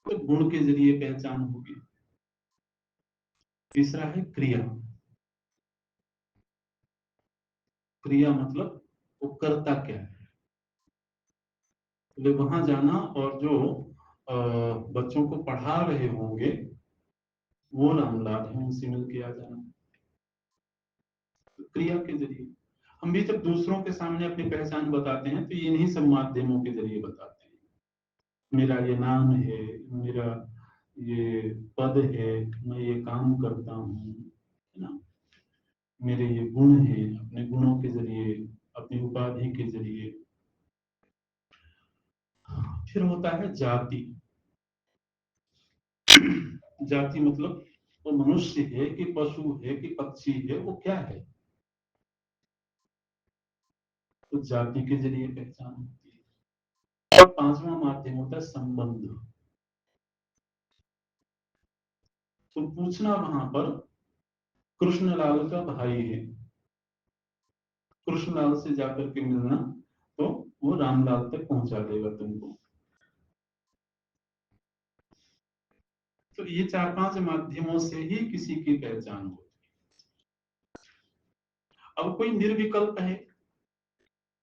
तो गुण के जरिए पहचान होगी। तीसरा है क्रिया। क्रिया मतलब वो करता क्या है। तो वहां जाना और जो बच्चों को पढ़ा रहे होंगे वो रामलाल है, उनसे मिल के आ जाना। तो क्रिया के जरिए हम भी जब दूसरों के सामने अपनी पहचान बताते हैं तो इन्हीं सब माध्यमों के जरिए बताते हैं। मेरा ये नाम है, मेरा ये पद है, मैं ये काम करता हूँ, है ना, मेरे ये गुण हैं, अपने गुणों के जरिए, अपनी उपाधि के जरिए। फिर होता है जाति। जाति मतलब वो मनुष्य है कि पशु है कि पक्षी है, वो क्या है, तो जाति के जरिए पहचान होती है। और 5वां माध्यम होता है संबंध। तो पूछना वहां पर कृष्णलाल का भाई है, कृष्णलाल से जाकर के मिलना, तो वो रामलाल तक पहुंचा देगा तुमको। तो ये 4-5 माध्यमों से ही किसी की पहचान होती है। अब कोई निर्विकल्प है,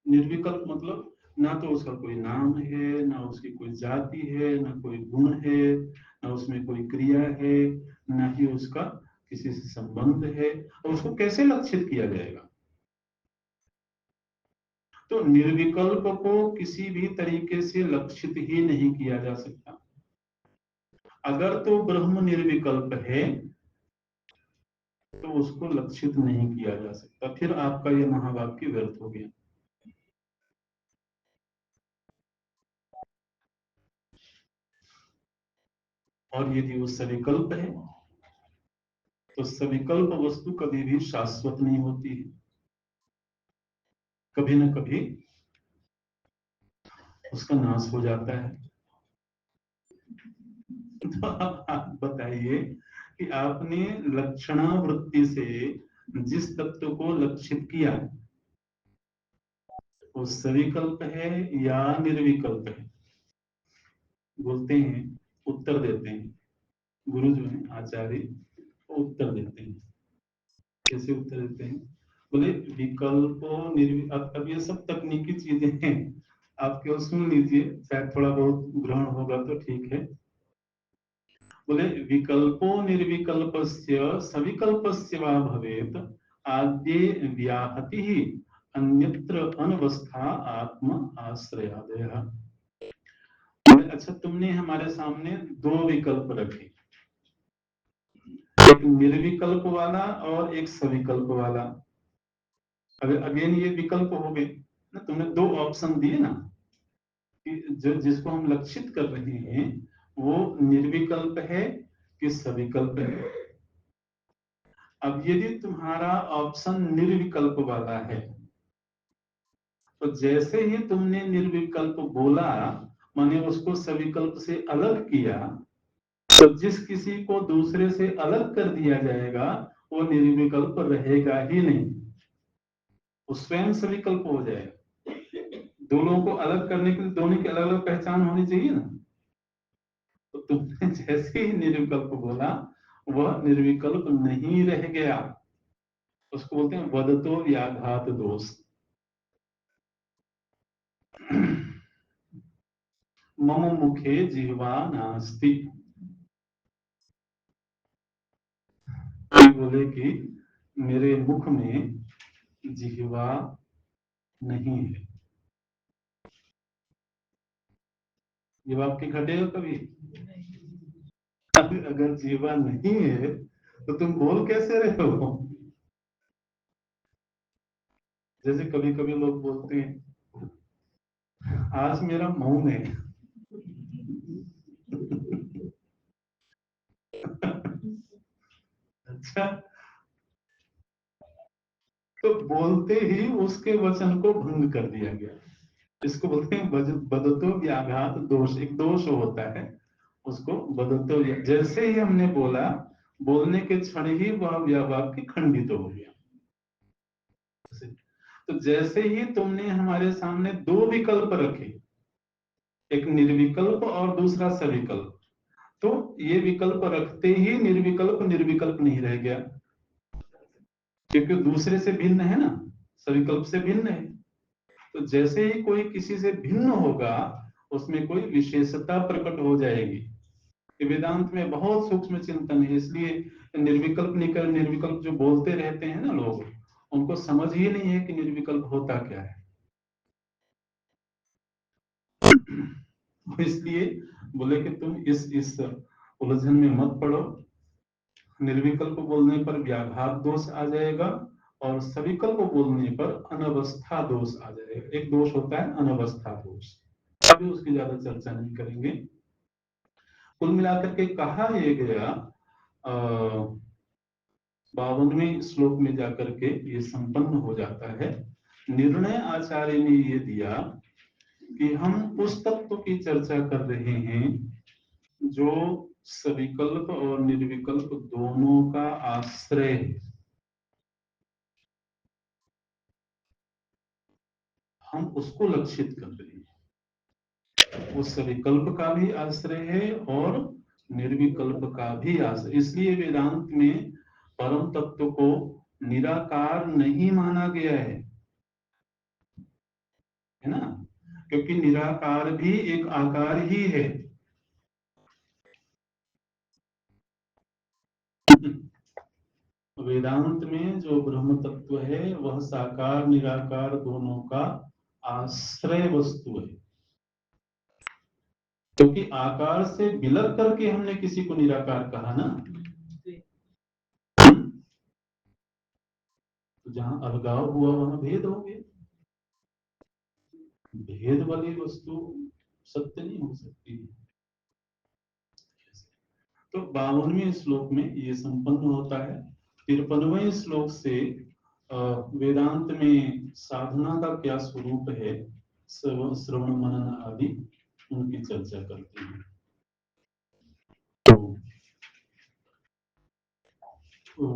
निर्विकल्प मतलब ना तो उसका कोई नाम है, ना उसकी कोई जाति है, ना कोई गुण है, ना उसमें कोई क्रिया है, ना ही उसका किसी से संबंध है। और उसको कैसे लक्षित किया जाएगा? तो निर्विकल्प को किसी भी तरीके से लक्षित ही नहीं किया जा सकता। अगर तो ब्रह्म निर्विकल्प है तो उसको लक्षित नहीं किया जा सकता, फिर आपका यह महावाक्य व्यर्थ हो गया। और यदि वो सविकल्प है तो सविकल्प वस्तु कभी भी शाश्वत नहीं होती है, कभी न कभी उसका नाश हो जाता है। तो अब आप बताइए कि आपने लक्षणावृत्ति से जिस तत्व को लक्षित किया वो सविकल्प है या निर्विकल्प है? बोलते हैं, उत्तर देते हैं गुरु जो है आचार्य, वो उत्तर देते हैं। कैसे उत्तर देते हैं? बोले विकल्पो अब ये सब तकनीकी चीजें हैं, आप केवल सुन लीजिए, शायद थोड़ा बहुत ग्रहण होगा तो ठीक है। बोले विकल्पो निर्विकल्पस्य सविकल्पस्य वा भवेत आद्ये व्याहति ही अन्यत्र अनवस्था आत्म आश्रयादयः। अच्छा, तुमने हमारे सामने 2 विकल्प रखे, एक निर्विकल्प वाला और एक सविकल्प वाला। अगर अगेन ये विकल्प हो गए ना, तुमने 2 ऑप्शन दिए ना कि जो जिसको हम लक्षित कर रहे हैं वो निर्विकल्प है कि सविकल्प है। अब यदि तुम्हारा ऑप्शन निर्विकल्प वाला है तो जैसे ही तुमने निर्विकल्प बोला, माने उसको सविकल्प से अलग किया, तो जिस किसी को दूसरे से अलग कर दिया जाएगा वो निर्विकल्प रहेगा ही नहीं, वो स्वयं सविकल्प हो जाएगा। दो लोगों को अलग करने के लिए दोनों की अलग अलग पहचान होनी चाहिए ना। तो तुमने जैसे ही निर्विकल्प बोला वह निर्विकल्प नहीं रह गया, उसको बोलते हैं वदतो व्याघात दोष। मम मुखे जिह्वा नास्ति, बोले कि मेरे मुख में जिह्वा नहीं है। ये आपकी घटेगा कभी? अगर जिह्वा नहीं है तो तुम बोल कैसे रहे हो? जैसे कभी कभी लोग बोलते हैं आज मेरा मौन है। अच्छा, तो बोलते ही उसके वचन को भंग कर दिया गया। इसको बोलते हैं बदतो व्याघात दोष। एक दोष होता है, उसको बदतो जैसे ही हमने बोला, बोलने के क्षण ही वह वाक्य खंडित हो गया। तो जैसे ही तुमने हमारे सामने दो विकल्प रखे, एक निर्विकल्प और दूसरा सविकल्प, तो ये विकल्प रखते ही निर्विकल्प निर्विकल्प नहीं रह गया, क्योंकि दूसरे से भिन्न है ना, सविकल्प से भिन्न है। तो जैसे ही कोई किसी से भिन्न होगा, उसमें कोई विशेषता प्रकट हो जाएगी। वेदांत में बहुत सूक्ष्म चिंतन है, इसलिए निर्विकल्प निर्विकल्प जो बोलते रहते हैं ना लोग, उनको समझ ही नहीं है कि निर्विकल्प होता क्या है। इसलिए बोले कि तुम इस उलझन में मत पड़ो। निर्विकल्प बोलने पर व्याघात दोष आ जाएगा और सविकल्प बोलने पर अनवस्था दोष आ जाएगा। एक दोष होता है अनवस्था दोष, अभी उसकी ज्यादा चर्चा नहीं करेंगे। कुल मिलाकर के कहा यह गया 52वें श्लोक में जाकर के ये संपन्न हो जाता है। निर्णय आचार्य ने ये दिया कि हम उस तत्व की चर्चा कर रहे हैं जो सविकल्प और निर्विकल्प दोनों का आश्रय है। हम उसको लक्षित कर रहे हैं। वो सविकल्प का भी आश्रय है और निर्विकल्प का भी आश्रय। इसलिए वेदांत में परम तत्व को निराकार नहीं माना गया है ना, क्योंकि निराकार भी एक आकार ही है। वेदांत में जो ब्रह्म तत्व है वह साकार निराकार दोनों का आश्रय वस्तु है, क्योंकि आकार से विलग करके हमने किसी को निराकार कहा ना। तो जहां अलगाव हुआ वहां भेद हो गया। भेद वाली वस्तु सत्य नहीं हो सकती। तो 52वें श्लोक में ये संपन्न होता है। 53वें श्लोक से वेदांत में साधना का क्या स्वरूप है, श्रवण मनन आदि उनकी चर्चा करते हैं। तो